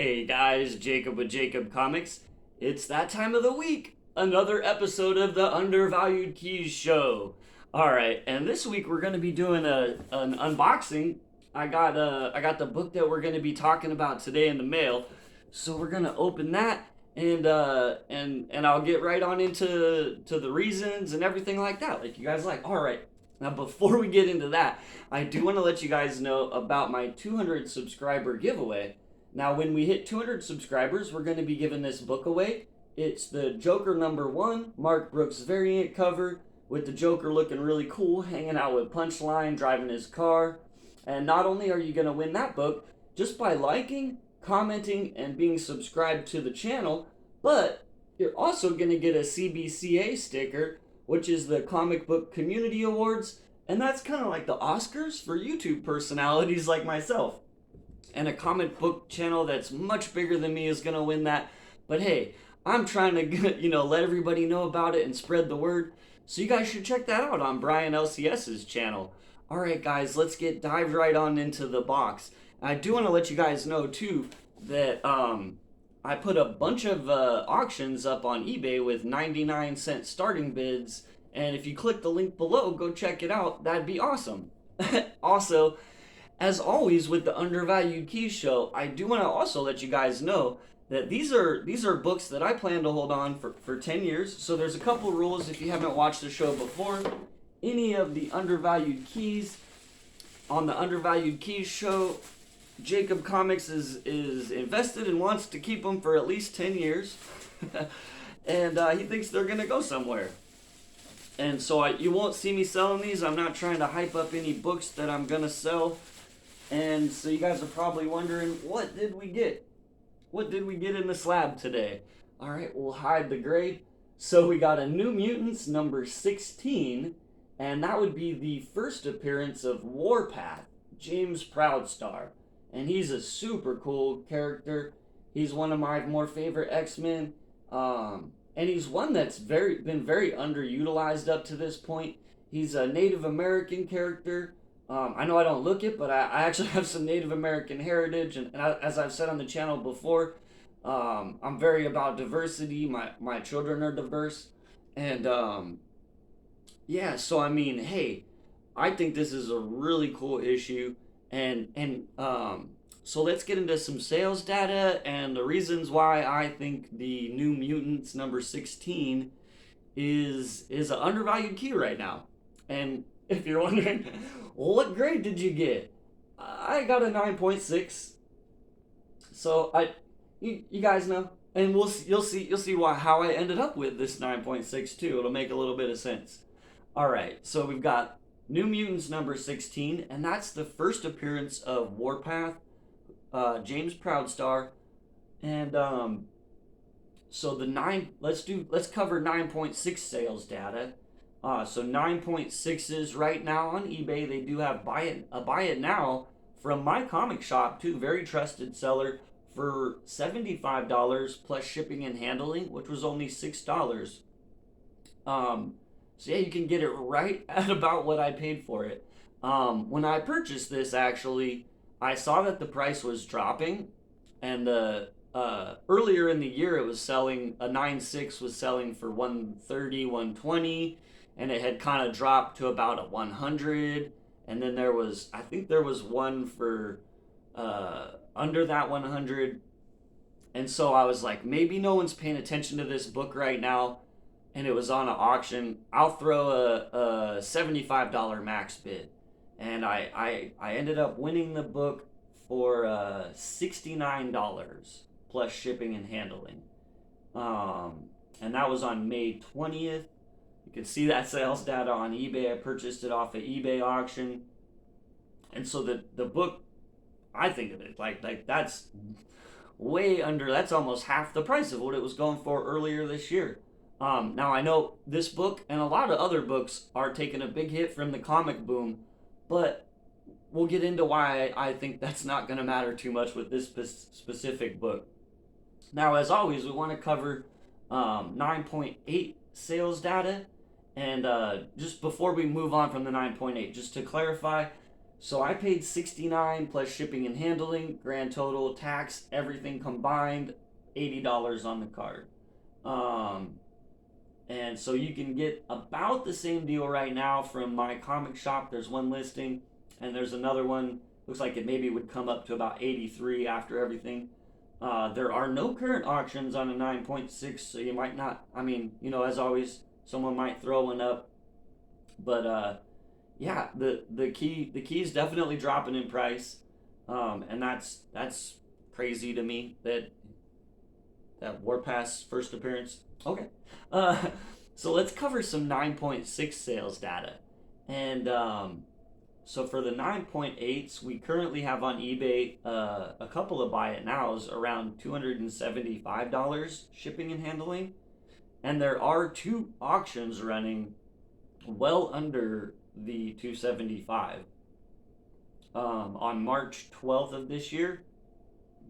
Hey guys, Jacob with Jacob Comics. It's that time of the week. Another episode of the Undervalued Keys show. All right, and this week we're going to be doing an unboxing. I got the book that we're going to be talking about today in the mail. So we're going to open that and I'll get right on into the reasons and everything like that. Like you guys like. All right. Now before we get into that, I do want to let you guys know about my 200 subscriber giveaway. Now, when we hit 200 subscribers, we're going to be giving this book away. It's the Joker #1, Mark Brooks variant cover, with the Joker looking really cool, hanging out with Punchline, driving his car. And not only are you going to win that book just by liking, commenting, and being subscribed to the channel, but you're also going to get a cbcs sticker, which is the Comic Book Community Awards, and that's kind of like the Oscars for YouTube personalities like myself. And a comic book channel that's much bigger than me is going to win that. But hey, I'm trying to, let everybody know about it and spread the word. So you guys should check that out on Brian LCS's channel. All right, guys, let's dive right on into the box. I do want to let you guys know, too, that I put a bunch of auctions up on eBay with 99-cent starting bids. And if you click the link below, go check it out. That'd be awesome. Also, as always with the Undervalued Keys show, I do want to also let you guys know that these are books that I plan to hold on for 10 years. So there's a couple rules if you haven't watched the show before. Any of the Undervalued Keys on the Undervalued Keys show, Jacob Comics is invested and wants to keep them for at least 10 years. And he thinks they're going to go somewhere. And so you won't see me selling these. I'm not trying to hype up any books that I'm going to sell. And so you guys are probably wondering, what did we get? What did we get in the slab today? All right, we'll hide the grade. So we got a New Mutants #16, and that would be the first appearance of Warpath, James Proudstar. And he's a super cool character. He's one of my more favorite X-Men. And he's one that's been very underutilized up to this point. He's a Native American character. I know I don't look it, but I actually have some Native American heritage, and as I've said on the channel before, I'm very about diversity. My children are diverse, and yeah. So I mean, hey, I think this is a really cool issue, and so let's get into some sales data and the reasons why I think the New Mutants #16 is an undervalued key right now, and if you're wondering, what grade did you get? I got a 9.6. So you guys know, and you'll see how I ended up with this 9.6 too. It'll make a little bit of sense. All right, so we've got New Mutants #16, and that's the first appearance of Warpath, James Proudstar, and so let's cover 9.6 sales data. So 9.6s right now on eBay. They do have buy it now from my comic shop too. Very trusted seller for $75 plus shipping and handling, which was only $6. So yeah, you can get it right at about what I paid for it. When I purchased this, actually, I saw that the price was dropping, and earlier in the year it was selling, a 9.6 was selling for 130, 120. And it had kind of dropped to about a 100, and then I think there was one for under that 100, and so I was like, maybe no one's paying attention to this book right now, and it was on an auction. I'll throw a $75 max bid, and I ended up winning the book for $69 plus shipping and handling, and that was on May 20th. You can see that sales data on eBay. I purchased it off an eBay auction. And so the book, I think of it like that's way under, that's almost half the price of what it was going for earlier this year. Now I know this book and a lot of other books are taking a big hit from the comic boom, but we'll get into why I think that's not going to matter too much with this specific book. Now, as always, we want to cover 9.8 sales data. And just before we move on from the 9.8, just to clarify, So I paid $69 plus shipping and handling, grand total, tax, everything combined, $80 on the card. Um, and so you can get about the same deal right now from my comic shop. There's one listing, and there's another one. Looks like it maybe would come up to about 83 after everything. There are no current auctions on a 9.6, so you might not. I mean, as always, someone might throw one up, but yeah, the key is definitely dropping in price, and that's crazy to me that Warpath's first appearance. Okay, uh, so let's cover some 9.6 sales data, and so for the 9.8s, we currently have on eBay a couple of buy it nows around $275 shipping and handling, and there are two auctions running well under the 275. On March 12th of this year,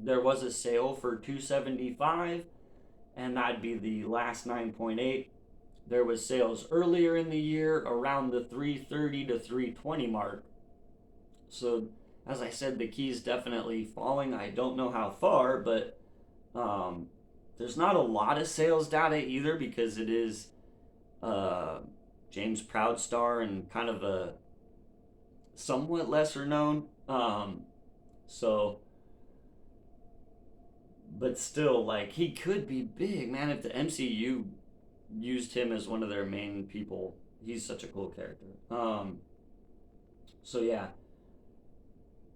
there was a sale for 275, and that'd be the last 9.8. There was sales earlier in the year around the 330 to 320 mark. So, as I said, the key's definitely falling. I don't know how far, but there's not a lot of sales data either, because it is James Proudstar and kind of a somewhat lesser known. So, but still, like, he could be big, man. If the MCU used him as one of their main people, he's such a cool character. So yeah,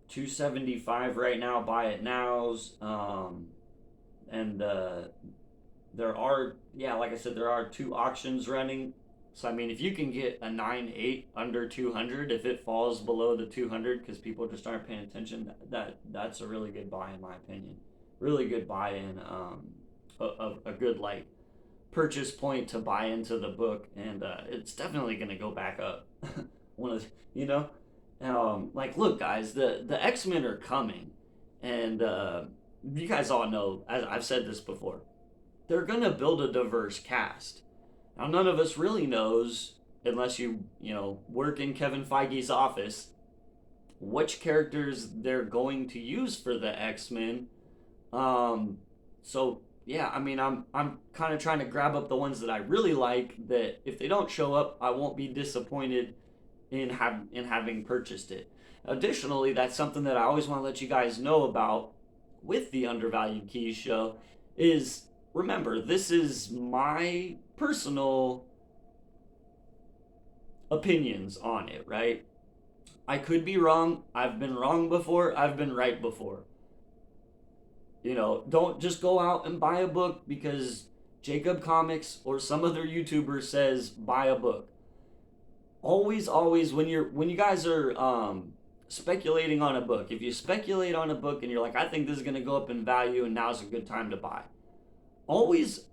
275 right now. Buy it nows. And there are, yeah, like I said, there are two auctions running. So I mean, if you can get a 9.8 under 200, if it falls below the 200 because people just aren't paying attention, that's a really good buy in my opinion. Really good buy-in, a good like purchase point to buy into the book, and it's definitely gonna go back up. One of like, look, guys, the X-Men are coming, and you guys all know, as I've said this before, they're gonna build a diverse cast. Now, none of us really knows, unless you work in Kevin Feige's office, which characters they're going to use for the X-Men. So yeah, I mean, I'm kind of trying to grab up the ones that I really like, that if they don't show up, I won't be disappointed in having purchased it. Additionally, that's something that I always want to let you guys know about with the Undervalued Keys show is, remember, this is my personal opinions on it, right? I could be wrong. I've been wrong before. I've been right before. Don't just go out and buy a book because Jacob Comics or some other YouTuber says buy a book. Always, when you guys are speculating on a book, if you speculate on a book and you're like, I think this is going to go up in value and now's a good time to buy, always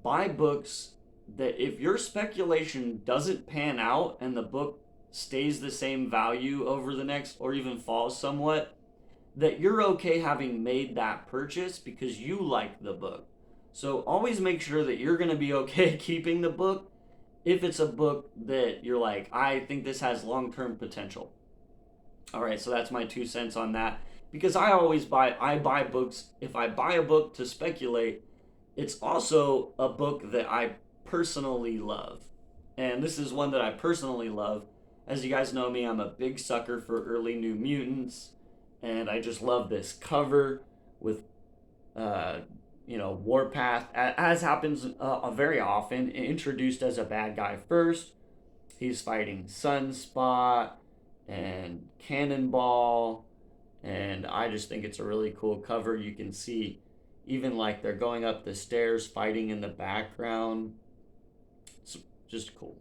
buy books that if your speculation doesn't pan out and the book stays the same value over the next, or even falls somewhat, that you're okay having made that purchase because you like the book. So always make sure that you're going to be okay keeping the book if it's a book that you're like, I think this has long-term potential. All right, so that's my 2 cents on that. Because I buy books. If I buy a book to speculate, it's also a book that I personally love. And this is one that I personally love. As you guys know me, I'm a big sucker for early New Mutants. And I just love this cover with, Warpath, as happens very often, introduced as a bad guy first. He's fighting Sunspot and Cannonball, and I just think it's a really cool cover. You can see even like they're going up the stairs fighting in the background. It's just cool.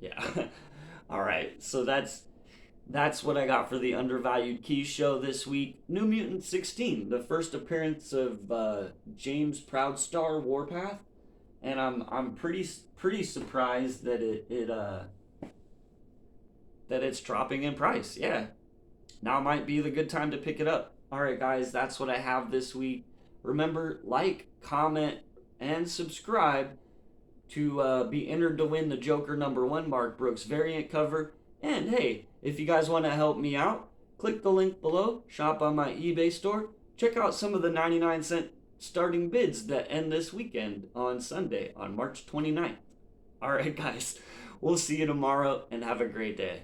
Yeah. All right, so that's what I got for the Undervalued Keys show this week. New Mutant 16, the first appearance of James Proudstar Warpath, and I'm pretty surprised that that it's dropping in price. Yeah, now might be the good time to pick it up. All right, guys, that's what I have this week. Remember, like, comment, and subscribe to be entered to win the Joker #1 Mark Brooks variant cover. And hey, If you guys want to help me out, click the link below, shop on my eBay store, check out some of the 99-cent starting bids that end this weekend on Sunday, on March 29th. Alright guys, we'll see you tomorrow and have a great day.